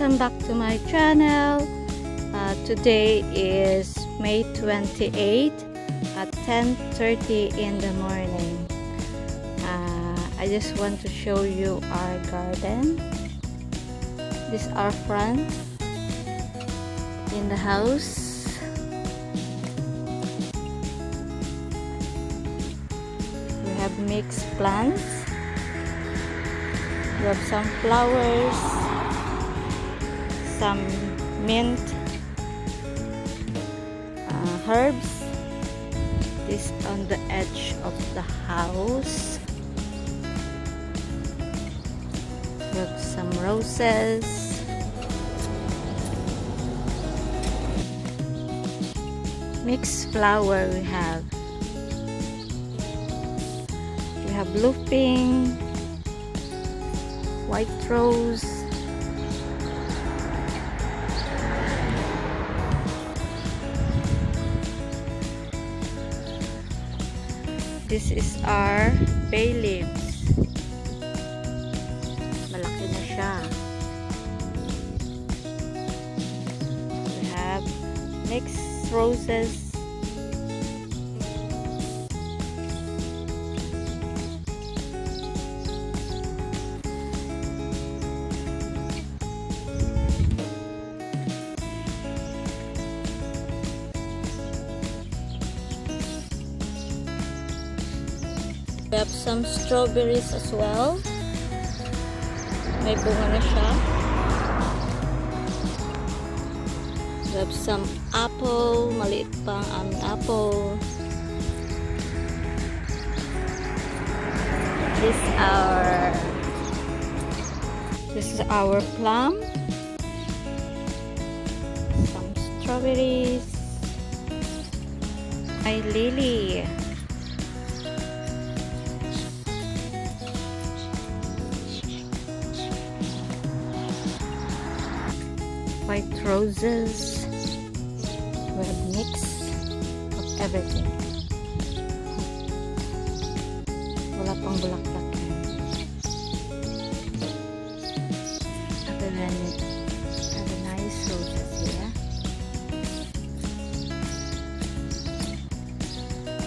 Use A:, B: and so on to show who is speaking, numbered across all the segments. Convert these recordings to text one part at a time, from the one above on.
A: welcome back to my channel. Today is May 28 at 10:30 in the morning. I just want to show you our garden. This is our front in the house. We have mixed plants. We have some flowers, some mint, herbs. This on the edge of the house. We have some roses. Mixed flower we have. We have blue pink, white rose, this is our bay leaves. Malaki na siya. We have mixed roses. We have some strawberries as well. May bunga na siya. We have some apple. Maliit pa ang aming apple. This is our plum. Some strawberries. My lily. White roses. We have a mix of everything. Wala pang bulaklak yan. Have a nice roses here.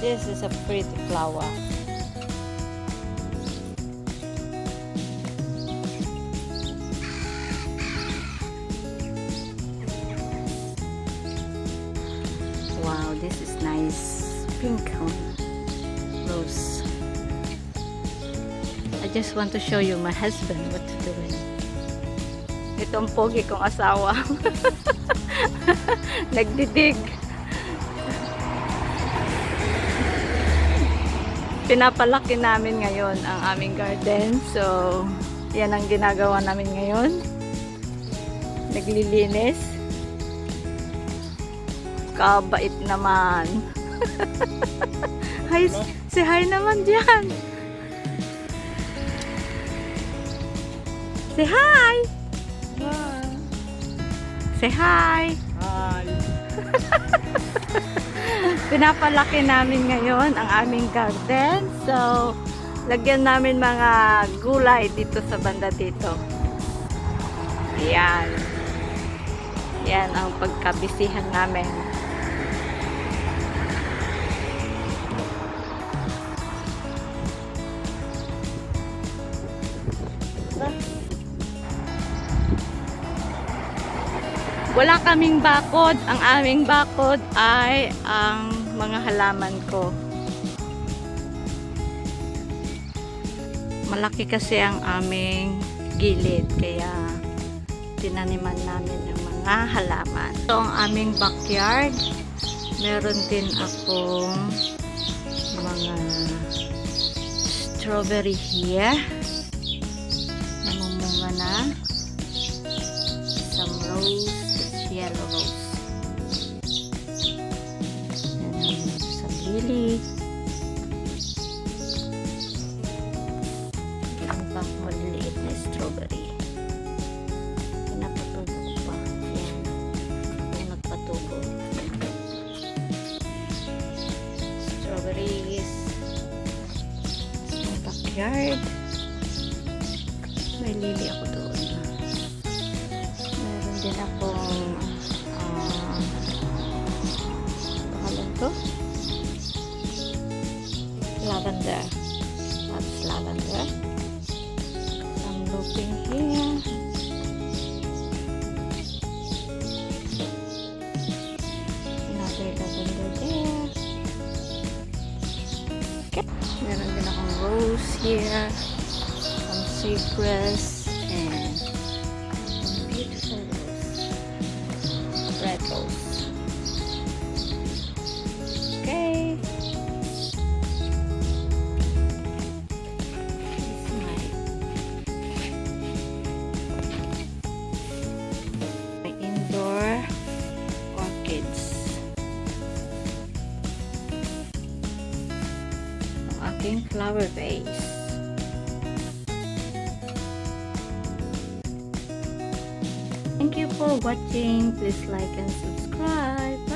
A: This is a pretty flower. Wow, this is nice pink rose. I just want to show you my husband what to do. Itong pogi kong asawa. Nagdidig. Pinapalaki namin ngayon ang aming garden. So, yan ang ginagawa namin ngayon. Naglilinis. Kabait naman. Hi, say hi naman dyan. Say hi. Hi. Say hi. Hi. Pinapalaki namin ngayon ang aming garden. So, lagyan namin mga gulay dito sa banda dito. Ayan. Yan ang pagkabisihan namin. Wala kaming bakod. Ang aming bakod ay ang mga halaman ko. Malaki kasi ang aming gilid. Kaya tinaniman namin yung mga halaman. So, ang aming backyard, meron din akong mga strawberry here. Namumunga na. Some rose. Yellow rose. Some lily. Ang pa maliliit na strawberry. Pinapatubo ko pa. Yan. Kung nagpatubo. Strawberries. Sa backyard. May lily ako doon. ko. Lavender. That's lavender. I'm looking here. Another lavender there. Okay. Meron din akong rose here. Some cypress. And some beautiful rose. Red rose. Okay. Indoor orchids. Ang aking flower vase. Thank you for watching. Please like and subscribe.